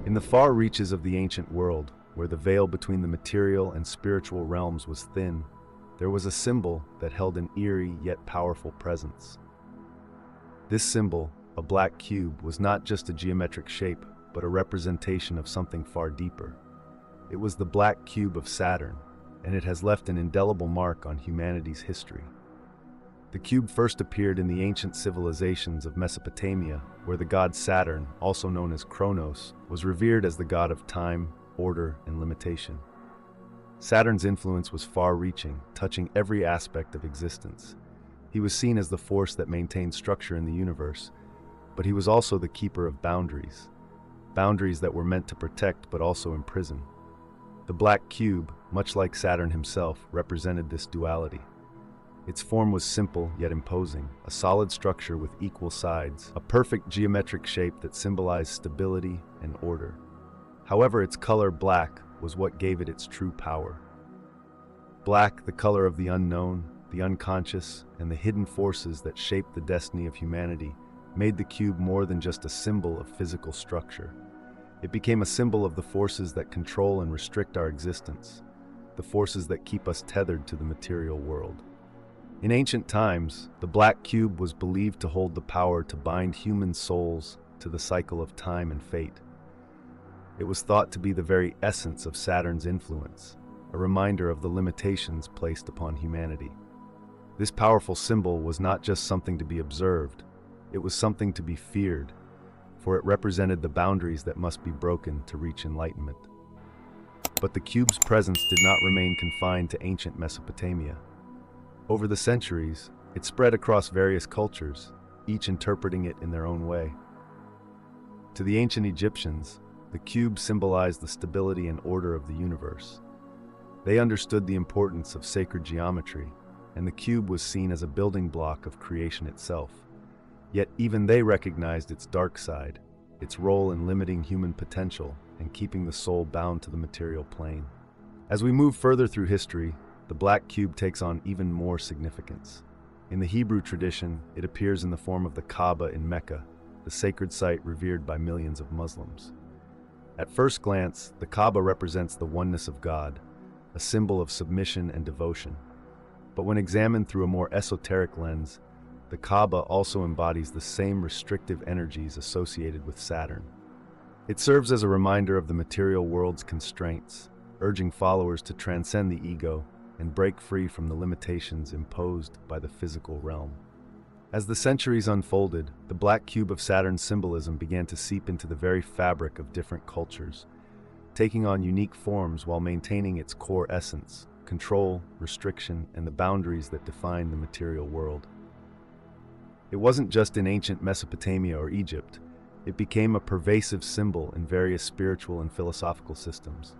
In the far reaches of the ancient world, where the veil between the material and spiritual realms was thin, there was a symbol that held an eerie yet powerful presence. This symbol, a black cube, was not just a geometric shape, but a representation of something far deeper. It was the black cube of Saturn, and it has left an indelible mark on humanity's history. The cube first appeared in the ancient civilizations of Mesopotamia, where the god Saturn, also known as Kronos, was revered as the god of time, order, and limitation. Saturn's influence was far-reaching, touching every aspect of existence. He was seen as the force that maintained structure in the universe, but he was also the keeper of boundaries that were meant to protect but also imprison. The black cube, much like Saturn himself, represented this duality. Its form was simple yet imposing, a solid structure with equal sides, a perfect geometric shape that symbolized stability and order. However, its color, black, was what gave it its true power. Black, the color of the unknown, the unconscious, and the hidden forces that shaped the destiny of humanity, made the cube more than just a symbol of physical structure. It became a symbol of the forces that control and restrict our existence, the forces that keep us tethered to the material world. In ancient times, the black cube was believed to hold the power to bind human souls to the cycle of time and fate. It was thought to be the very essence of Saturn's influence, a reminder of the limitations placed upon humanity. This powerful symbol was not just something to be observed, it was something to be feared, for it represented the boundaries that must be broken to reach enlightenment. But the cube's presence did not remain confined to ancient Mesopotamia. Over the centuries, it spread across various cultures, each interpreting it in their own way. To the ancient Egyptians, the cube symbolized the stability and order of the universe. They understood the importance of sacred geometry, and the cube was seen as a building block of creation itself. Yet even they recognized its dark side, its role in limiting human potential and keeping the soul bound to the material plane. As we move further through history, the black cube takes on even more significance. In the Hebrew tradition, it appears in the form of the Kaaba in Mecca, the sacred site revered by millions of Muslims. At first glance, the Kaaba represents the oneness of God, a symbol of submission and devotion. But when examined through a more esoteric lens, the Kaaba also embodies the same restrictive energies associated with Saturn. It serves as a reminder of the material world's constraints, urging followers to transcend the ego and break free from the limitations imposed by the physical realm. As the centuries unfolded, the black cube of Saturn's symbolism began to seep into the very fabric of different cultures, taking on unique forms while maintaining its core essence: control, restriction, and the boundaries that define the material world. It wasn't just in ancient Mesopotamia or Egypt. It became a pervasive symbol in various spiritual and philosophical systems.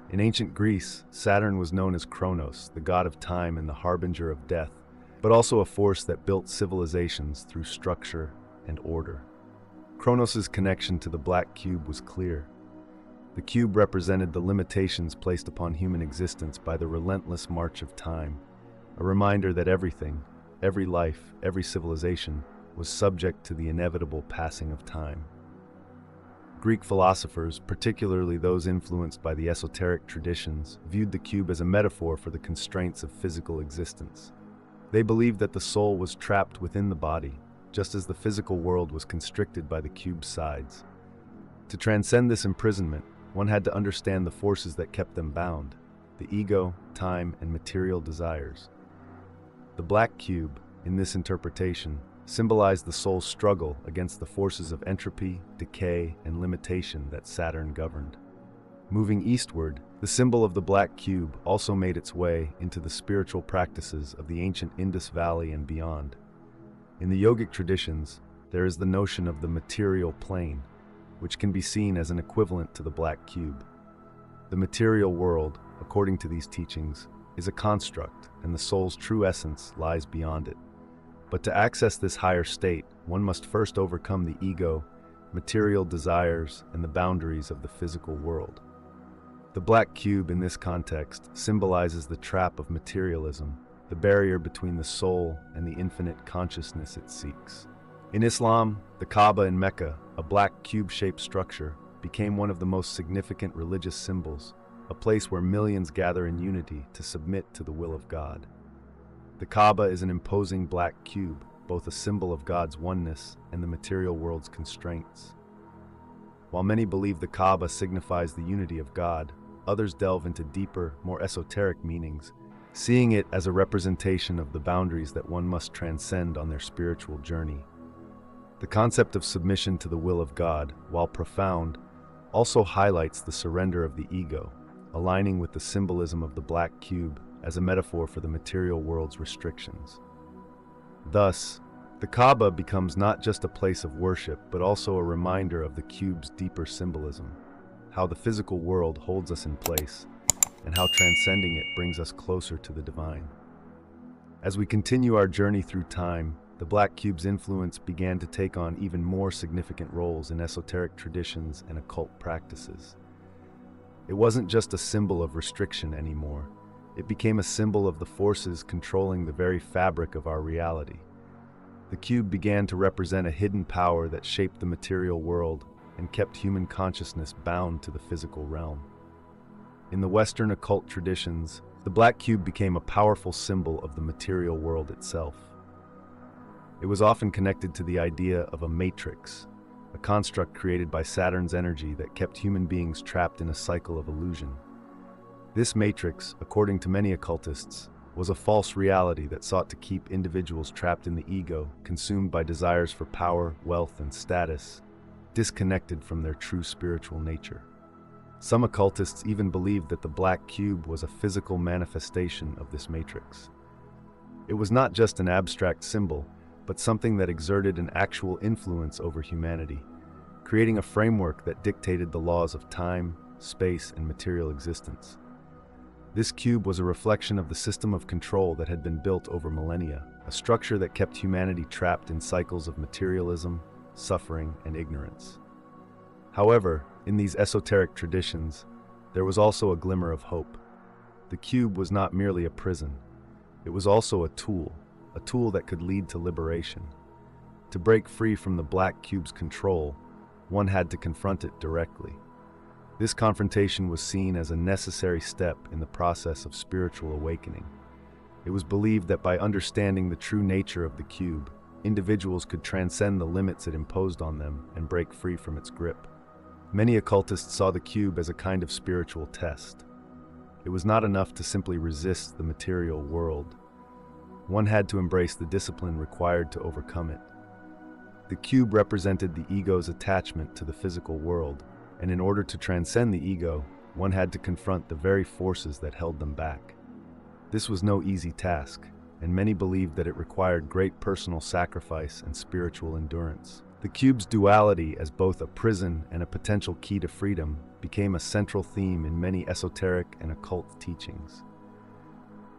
In ancient Greece, Saturn was known as Kronos, the god of time and the harbinger of death, but also a force that built civilizations through structure and order. Kronos' connection to the black cube was clear. The cube represented the limitations placed upon human existence by the relentless march of time, a reminder that everything, every life, every civilization, was subject to the inevitable passing of time. Greek philosophers, particularly those influenced by the esoteric traditions, viewed the cube as a metaphor for the constraints of physical existence. They believed that the soul was trapped within the body, just as the physical world was constricted by the cube's sides. To transcend this imprisonment, one had to understand the forces that kept them bound: the ego, time, and material desires. The black cube, in this interpretation, symbolized the soul's struggle against the forces of entropy, decay, and limitation that Saturn governed. Moving eastward, the symbol of the black cube also made its way into the spiritual practices of the ancient Indus Valley and beyond. In the yogic traditions, there is the notion of the material plane, which can be seen as an equivalent to the black cube. The material world, according to these teachings, is a construct, and the soul's true essence lies beyond it. But to access this higher state, one must first overcome the ego, material desires, and the boundaries of the physical world. The black cube in this context symbolizes the trap of materialism, the barrier between the soul and the infinite consciousness it seeks. In Islam, the Kaaba in Mecca, a black cube-shaped structure, became one of the most significant religious symbols, a place where millions gather in unity to submit to the will of God. The Kaaba is an imposing black cube, both a symbol of God's oneness and the material world's constraints. While many believe the Kaaba signifies the unity of God, others delve into deeper, more esoteric meanings, seeing it as a representation of the boundaries that one must transcend on their spiritual journey. The concept of submission to the will of God, while profound, also highlights the surrender of the ego, aligning with the symbolism of the black cube as a metaphor for the material world's restrictions. Thus, the Kaaba becomes not just a place of worship, but also a reminder of the cube's deeper symbolism, how the physical world holds us in place, and how transcending it brings us closer to the divine. As we continue our journey through time, the black cube's influence began to take on even more significant roles in esoteric traditions and occult practices. It wasn't just a symbol of restriction anymore. It became a symbol of the forces controlling the very fabric of our reality. The cube began to represent a hidden power that shaped the material world and kept human consciousness bound to the physical realm. In the Western occult traditions, the black cube became a powerful symbol of the material world itself. It was often connected to the idea of a matrix, a construct created by Saturn's energy that kept human beings trapped in a cycle of illusion. This matrix, according to many occultists, was a false reality that sought to keep individuals trapped in the ego, consumed by desires for power, wealth, and status, disconnected from their true spiritual nature. Some occultists even believed that the black cube was a physical manifestation of this matrix. It was not just an abstract symbol, but something that exerted an actual influence over humanity, creating a framework that dictated the laws of time, space, and material existence. This cube was a reflection of the system of control that had been built over millennia, a structure that kept humanity trapped in cycles of materialism, suffering, and ignorance. However, in these esoteric traditions, there was also a glimmer of hope. The cube was not merely a prison. It was also a tool that could lead to liberation. To break free from the black cube's control, one had to confront it directly. This confrontation was seen as a necessary step in the process of spiritual awakening. It was believed that by understanding the true nature of the cube, individuals could transcend the limits it imposed on them and break free from its grip. Many occultists saw the cube as a kind of spiritual test. It was not enough to simply resist the material world. One had to embrace the discipline required to overcome it. The cube represented the ego's attachment to the physical world, and in order to transcend the ego, one had to confront the very forces that held them back. This was no easy task, and many believed that it required great personal sacrifice and spiritual endurance. The cube's duality as both a prison and a potential key to freedom became a central theme in many esoteric and occult teachings.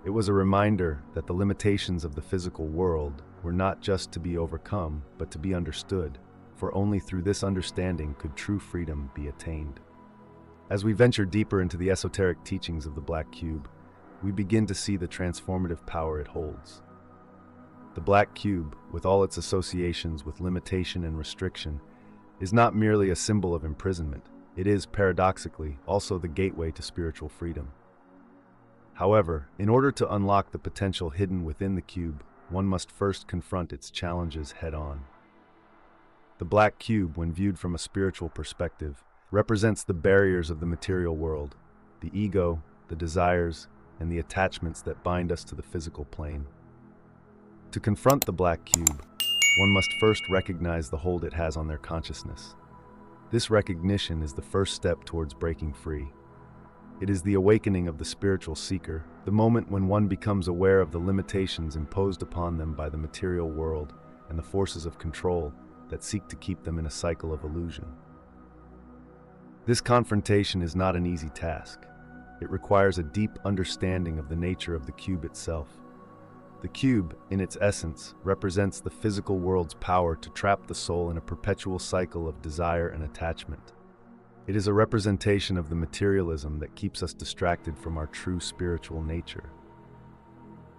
It was a reminder that the limitations of the physical world were not just to be overcome, but to be understood, for only through this understanding could true freedom be attained. As we venture deeper into the esoteric teachings of the black cube, we begin to see the transformative power it holds. The black cube, with all its associations with limitation and restriction, is not merely a symbol of imprisonment. It is, paradoxically, also the gateway to spiritual freedom. However, in order to unlock the potential hidden within the cube, one must first confront its challenges head-on. The black cube, when viewed from a spiritual perspective, represents the barriers of the material world, the ego, the desires, and the attachments that bind us to the physical plane. To confront the black cube, one must first recognize the hold it has on their consciousness. This recognition is the first step towards breaking free. It is the awakening of the spiritual seeker, the moment when one becomes aware of the limitations imposed upon them by the material world and the forces of control that seek to keep them in a cycle of illusion. This confrontation is not an easy task. It requires a deep understanding of the nature of the cube itself. The cube, in its essence, represents the physical world's power to trap the soul in a perpetual cycle of desire and attachment. It is a representation of the materialism that keeps us distracted from our true spiritual nature.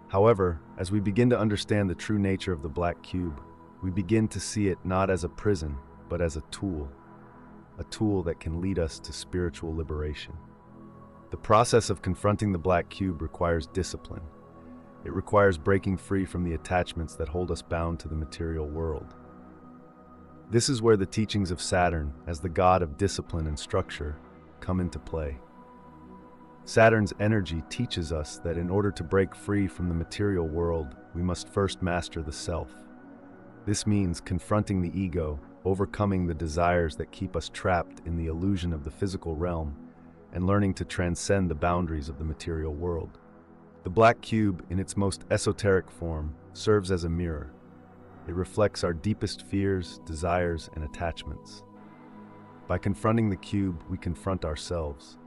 However, as we begin to understand the true nature of the black cube, we begin to see it not as a prison, but as a tool. a tool that can lead us to spiritual liberation. The process of confronting the black cube requires discipline. It requires breaking free from the attachments that hold us bound to the material world. This is where the teachings of Saturn, as the god of discipline and structure, come into play. Saturn's energy teaches us that in order to break free from the material world, we must first master the self. This means confronting the ego, overcoming the desires that keep us trapped in the illusion of the physical realm, and learning to transcend the boundaries of the material world. The black cube, in its most esoteric form, serves as a mirror. It reflects our deepest fears, desires, and attachments. By confronting the cube, we confront ourselves.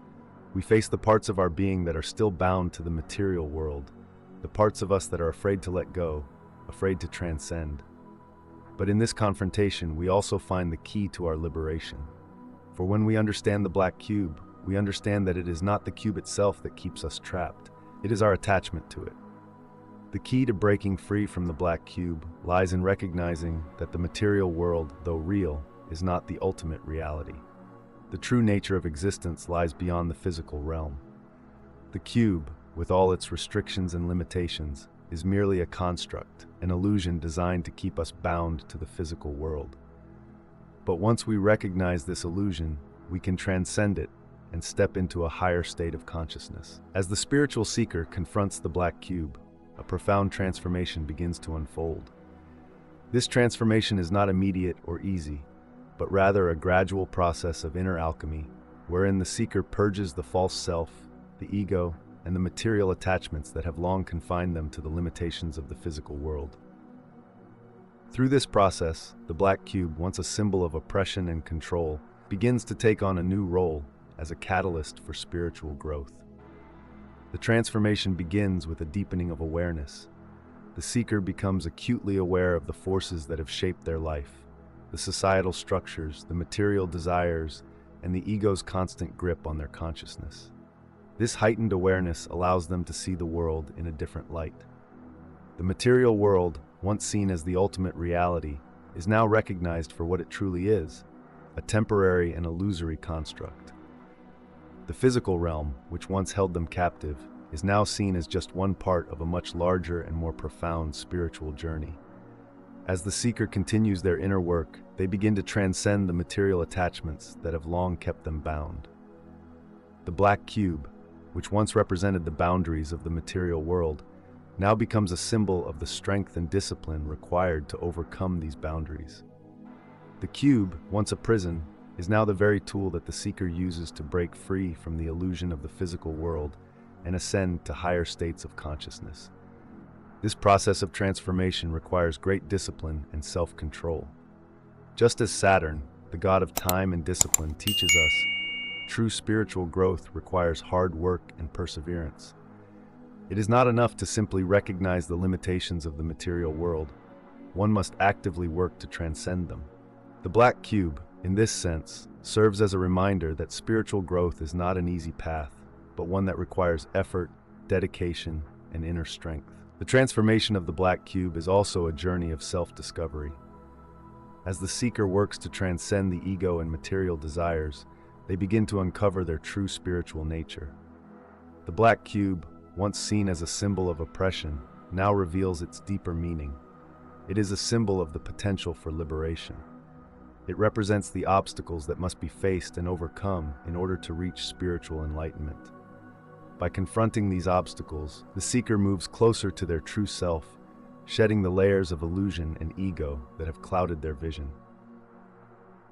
We face the parts of our being that are still bound to the material world, the parts of us that are afraid to let go, afraid to transcend. But in this confrontation, we also find the key to our liberation. For when we understand the black cube, we understand that it is not the cube itself that keeps us trapped. It is our attachment to it. The key to breaking free from the black cube lies in recognizing that the material world, though real, is not the ultimate reality. The true nature of existence lies beyond the physical realm. The cube, with all its restrictions and limitations, is merely a construct, an illusion designed to keep us bound to the physical world. But once we recognize this illusion, we can transcend it and step into a higher state of consciousness. As the spiritual seeker confronts the black cube, a profound transformation begins to unfold. This transformation is not immediate or easy, but rather a gradual process of inner alchemy, wherein the seeker purges the false self, the ego, and the material attachments that have long confined them to the limitations of the physical world. Through this process, the black cube, once a symbol of oppression and control, begins to take on a new role as a catalyst for spiritual growth. The transformation begins with a deepening of awareness. The seeker becomes acutely aware of the forces that have shaped their life, the societal structures, the material desires, and the ego's constant grip on their consciousness. This heightened awareness allows them to see the world in a different light. The material world, once seen as the ultimate reality, is now recognized for what it truly is, a temporary and illusory construct. The physical realm, which once held them captive, is now seen as just one part of a much larger and more profound spiritual journey. As the seeker continues their inner work, they begin to transcend the material attachments that have long kept them bound. The black cube, which once represented the boundaries of the material world, now becomes a symbol of the strength and discipline required to overcome these boundaries. The cube, once a prison, is now the very tool that the seeker uses to break free from the illusion of the physical world and ascend to higher states of consciousness. This process of transformation requires great discipline and self-control. Just as Saturn, the god of time and discipline, teaches us, true spiritual growth requires hard work and perseverance. It is not enough to simply recognize the limitations of the material world. One must actively work to transcend them. The black cube, in this sense, serves as a reminder that spiritual growth is not an easy path, but one that requires effort, dedication, and inner strength. The transformation of the black cube is also a journey of self-discovery. As the seeker works to transcend the ego and material desires, they begin to uncover their true spiritual nature. The black cube, once seen as a symbol of oppression, now reveals its deeper meaning. It is a symbol of the potential for liberation. It represents the obstacles that must be faced and overcome in order to reach spiritual enlightenment. By confronting these obstacles, the seeker moves closer to their true self, shedding the layers of illusion and ego that have clouded their vision.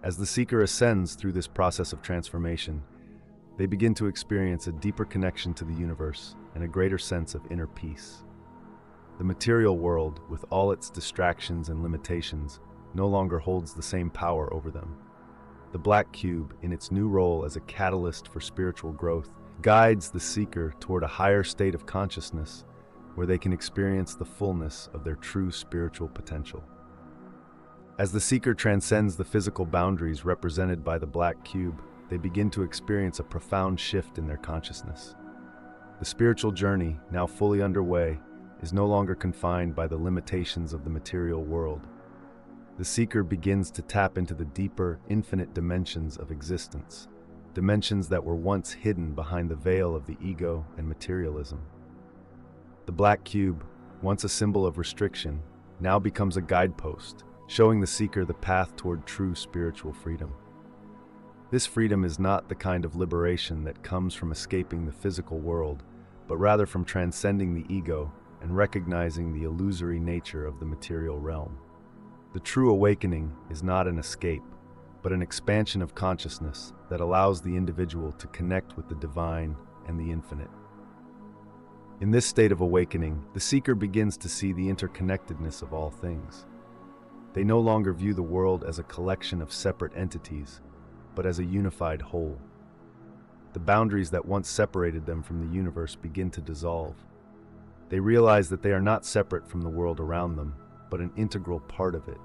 As the seeker ascends through this process of transformation, they begin to experience a deeper connection to the universe and a greater sense of inner peace. The material world, with all its distractions and limitations, no longer holds the same power over them. The black cube, in its new role as a catalyst for spiritual growth, guides the seeker toward a higher state of consciousness where they can experience the fullness of their true spiritual potential. As the seeker transcends the physical boundaries represented by the black cube, they begin to experience a profound shift in their consciousness. The spiritual journey, now fully underway, is no longer confined by the limitations of the material world. The seeker begins to tap into the deeper, infinite dimensions of existence, dimensions that were once hidden behind the veil of the ego and materialism. The black cube, once a symbol of restriction, now becomes a guidepost, showing the seeker the path toward true spiritual freedom. This freedom is not the kind of liberation that comes from escaping the physical world, but rather from transcending the ego and recognizing the illusory nature of the material realm. The true awakening is not an escape, but an expansion of consciousness that allows the individual to connect with the divine and the infinite. In this state of awakening, the seeker begins to see the interconnectedness of all things. They no longer view the world as a collection of separate entities, but as a unified whole. The boundaries that once separated them from the universe begin to dissolve. They realize that they are not separate from the world around them, but an integral part of it.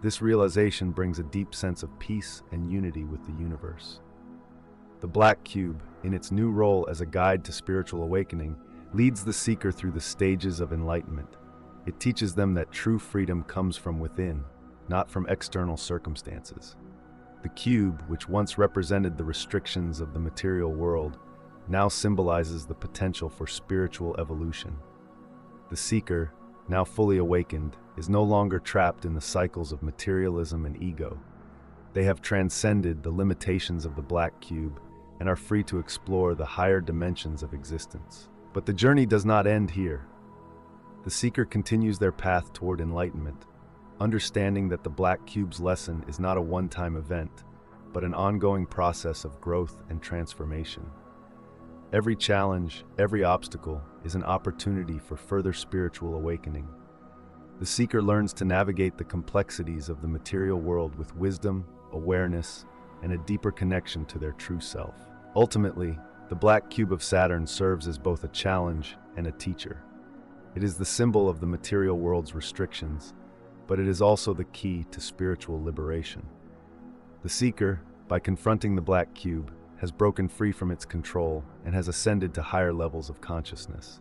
This realization brings a deep sense of peace and unity with the universe. The black cube, in its new role as a guide to spiritual awakening, leads the seeker through the stages of enlightenment. It teaches them that true freedom comes from within, not from external circumstances. The cube, which once represented the restrictions of the material world, now symbolizes the potential for spiritual evolution. The seeker, now fully awakened, is no longer trapped in the cycles of materialism and ego. They have transcended the limitations of the black cube and are free to explore the higher dimensions of existence. But the journey does not end here. The seeker continues their path toward enlightenment, understanding that the black cube's lesson is not a one-time event, but an ongoing process of growth and transformation. Every challenge, every obstacle, is an opportunity for further spiritual awakening. The seeker learns to navigate the complexities of the material world with wisdom, awareness, and a deeper connection to their true self. Ultimately, the black cube of Saturn serves as both a challenge and a teacher. It is the symbol of the material world's restrictions, but it is also the key to spiritual liberation. The seeker, by confronting the black cube, has broken free from its control and has ascended to higher levels of consciousness.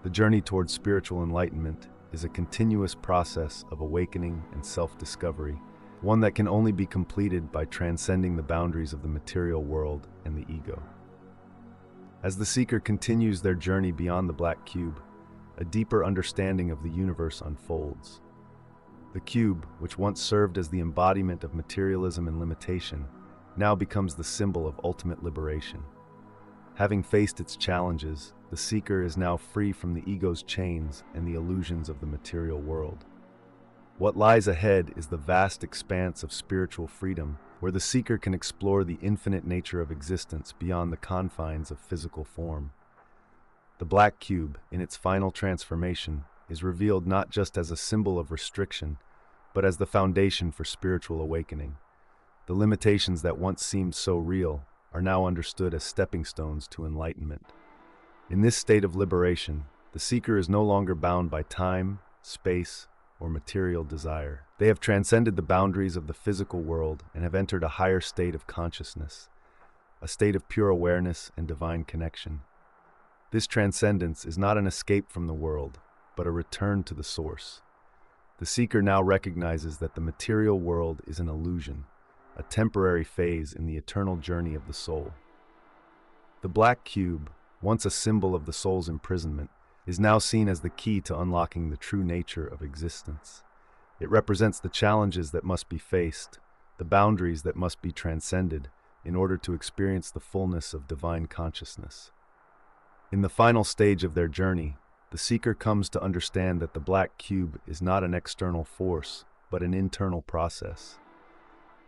The journey towards spiritual enlightenment is a continuous process of awakening and self-discovery, one that can only be completed by transcending the boundaries of the material world and the ego. As the seeker continues their journey beyond the black cube, a deeper understanding of the universe unfolds. The cube, which once served as the embodiment of materialism and limitation, now becomes the symbol of ultimate liberation. Having faced its challenges, the seeker is now free from the ego's chains and the illusions of the material world. What lies ahead is the vast expanse of spiritual freedom, where the seeker can explore the infinite nature of existence beyond the confines of physical form. The black cube, in its final transformation, is revealed not just as a symbol of restriction, but as the foundation for spiritual awakening. The limitations that once seemed so real are now understood as stepping stones to enlightenment. In this state of liberation, the seeker is no longer bound by time, space, or material desire. They have transcended the boundaries of the physical world and have entered a higher state of consciousness, a state of pure awareness and divine connection. This transcendence is not an escape from the world, but a return to the source. The seeker now recognizes that the material world is an illusion, a temporary phase in the eternal journey of the soul. The black cube, once a symbol of the soul's imprisonment, is now seen as the key to unlocking the true nature of existence. It represents the challenges that must be faced, the boundaries that must be transcended in order to experience the fullness of divine consciousness. In the final stage of their journey, the seeker comes to understand that the black cube is not an external force, but an internal process.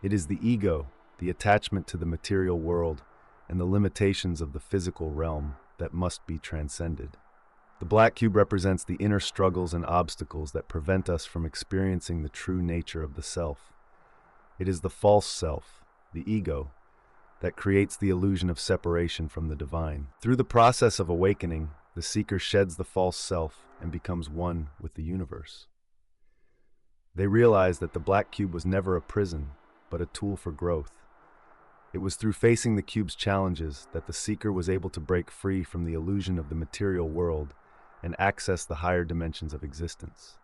It is the ego, the attachment to the material world, and the limitations of the physical realm that must be transcended. The black cube represents the inner struggles and obstacles that prevent us from experiencing the true nature of the self. It is the false self, the ego, that creates the illusion of separation from the divine. Through the process of awakening, the seeker sheds the false self and becomes one with the universe. They realize that the black cube was never a prison, but a tool for growth. It was through facing the cube's challenges that the seeker was able to break free from the illusion of the material world and access the higher dimensions of existence.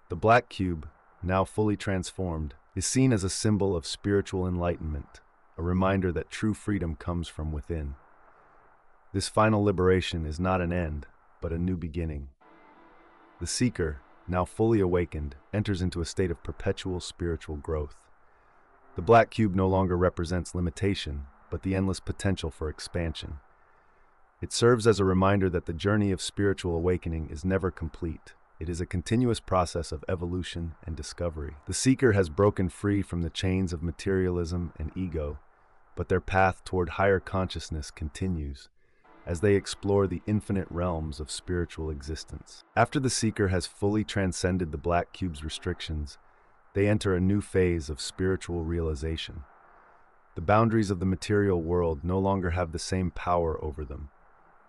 The black cube, now fully transformed, is seen as a symbol of spiritual enlightenment, a reminder that true freedom comes from within. This final liberation is not an end, but a new beginning. The seeker, now fully awakened, enters into a state of perpetual spiritual growth. The black cube no longer represents limitation, but the endless potential for expansion. It serves as a reminder that the journey of spiritual awakening is never complete. It is a continuous process of evolution and discovery. The seeker has broken free from the chains of materialism and ego, but their path toward higher consciousness continues as they explore the infinite realms of spiritual existence. After the seeker has fully transcended the black cube's restrictions, they enter a new phase of spiritual realization. The boundaries of the material world no longer have the same power over them.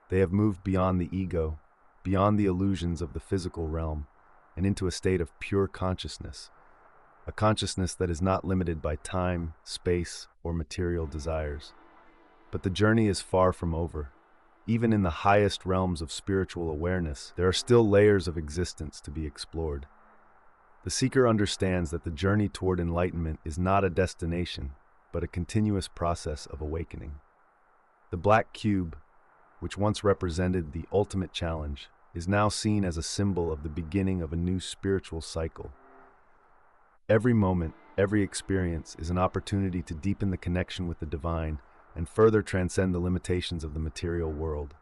They have moved beyond the ego, beyond the illusions of the physical realm, and into a state of pure consciousness, a consciousness that is not limited by time, space, or material desires. But the journey is far from over. Even in the highest realms of spiritual awareness, there are still layers of existence to be explored. The seeker understands that the journey toward enlightenment is not a destination, but a continuous process of awakening. The black cube, which once represented the ultimate challenge, is now seen as a symbol of the beginning of a new spiritual cycle. Every moment, every experience is an opportunity to deepen the connection with the divine and further transcend the limitations of the material world.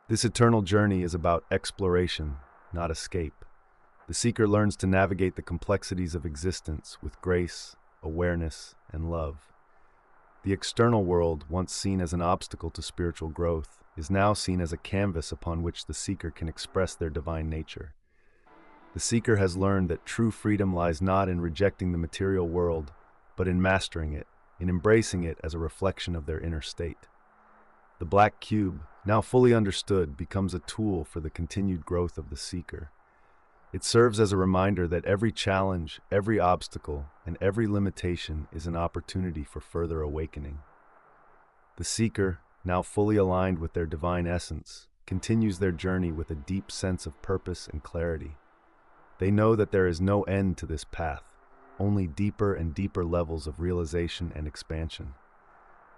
This eternal journey is about exploration, not escape. The seeker learns to navigate the complexities of existence with grace, awareness, and love. The external world, once seen as an obstacle to spiritual growth, is now seen as a canvas upon which the seeker can express their divine nature. The seeker has learned that true freedom lies not in rejecting the material world, but in mastering it, in embracing it as a reflection of their inner state. The black cube, now fully understood, becomes a tool for the continued growth of the seeker. It serves as a reminder that every challenge, every obstacle, and every limitation is an opportunity for further awakening. The seeker, now fully aligned with their divine essence, continues their journey with a deep sense of purpose and clarity. They know that there is no end to this path, only deeper and deeper levels of realization and expansion.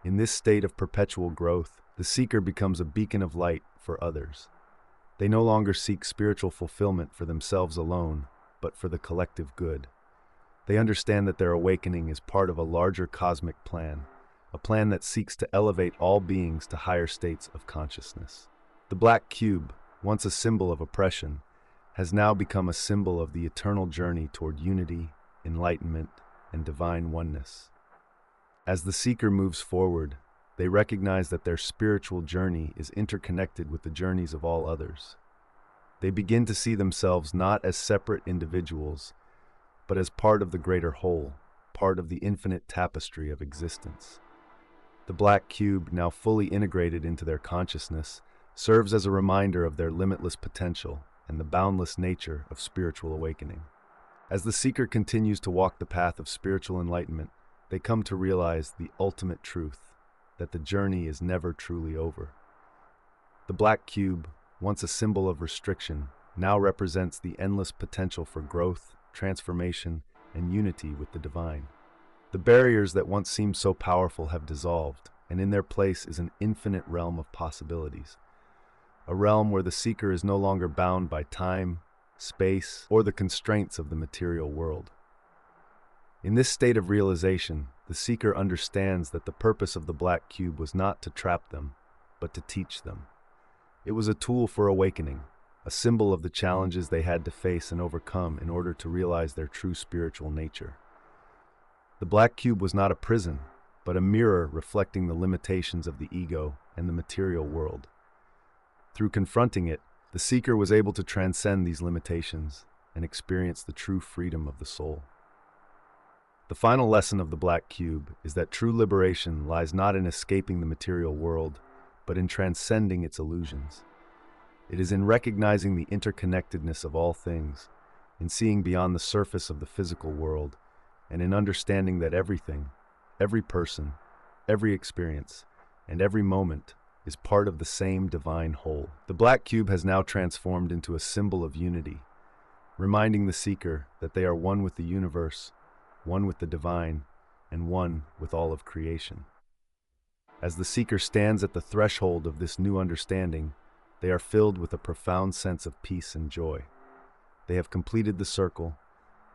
In this state of perpetual growth, the seeker becomes a beacon of light for others. They no longer seek spiritual fulfillment for themselves alone, but for the collective good. They understand that their awakening is part of a larger cosmic plan, a plan that seeks to elevate all beings to higher states of consciousness. The black cube, once a symbol of oppression, has now become a symbol of the eternal journey toward unity, enlightenment, and divine oneness. As the seeker moves forward, they recognize that their spiritual journey is interconnected with the journeys of all others. They begin to see themselves not as separate individuals, but as part of the greater whole, part of the infinite tapestry of existence. The black cube, now fully integrated into their consciousness, serves as a reminder of their limitless potential and the boundless nature of spiritual awakening. As the seeker continues to walk the path of spiritual enlightenment, they come to realize the ultimate truth, that the journey is never truly over. The black cube, once a symbol of restriction, now represents the endless potential for growth, transformation, and unity with the divine. The barriers that once seemed so powerful have dissolved, and in their place is an infinite realm of possibilities. A realm where the seeker is no longer bound by time, space, or the constraints of the material world. In this state of realization, the seeker understands that the purpose of the black cube was not to trap them, but to teach them. It was a tool for awakening, a symbol of the challenges they had to face and overcome in order to realize their true spiritual nature. The black cube was not a prison, but a mirror reflecting the limitations of the ego and the material world. Through confronting it, the seeker was able to transcend these limitations and experience the true freedom of the soul. The final lesson of the black cube is that true liberation lies not in escaping the material world, but in transcending its illusions. It is in recognizing the interconnectedness of all things, in seeing beyond the surface of the physical world, and in understanding that everything, every person, every experience, and every moment is part of the same divine whole. The black cube has now transformed into a symbol of unity, reminding the seeker that they are one with the universe, one with the divine, and one with all of creation. As the seeker stands at the threshold of this new understanding, they are filled with a profound sense of peace and joy. They have completed the circle,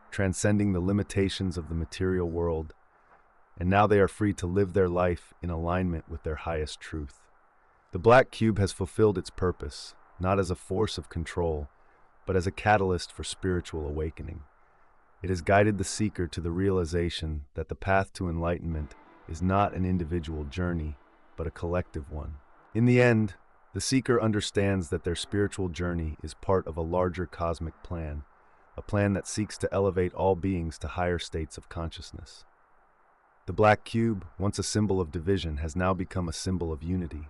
transcending the limitations of the material world, and now they are free to live their life in alignment with their highest truth. The black cube has fulfilled its purpose, not as a force of control, but as a catalyst for spiritual awakening. It has guided the seeker to the realization that the path to enlightenment is not an individual journey, but a collective one. In the end, the seeker understands that their spiritual journey is part of a larger cosmic plan, a plan that seeks to elevate all beings to higher states of consciousness. The black cube, once a symbol of division, has now become a symbol of unity.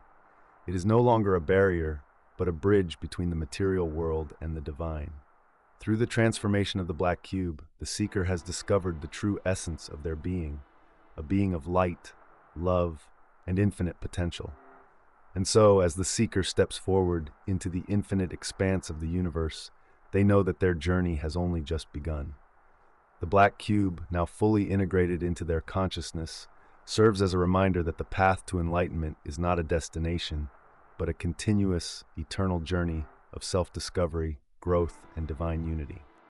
It is no longer a barrier, but a bridge between the material world and the divine. Through the transformation of the black cube, the seeker has discovered the true essence of their being, a being of light, love, and infinite potential. And so, as the seeker steps forward into the infinite expanse of the universe, they know that their journey has only just begun. The black cube, now fully integrated into their consciousness, serves as a reminder that the path to enlightenment is not a destination, but a continuous, eternal journey of self-discovery, growth, and divine unity.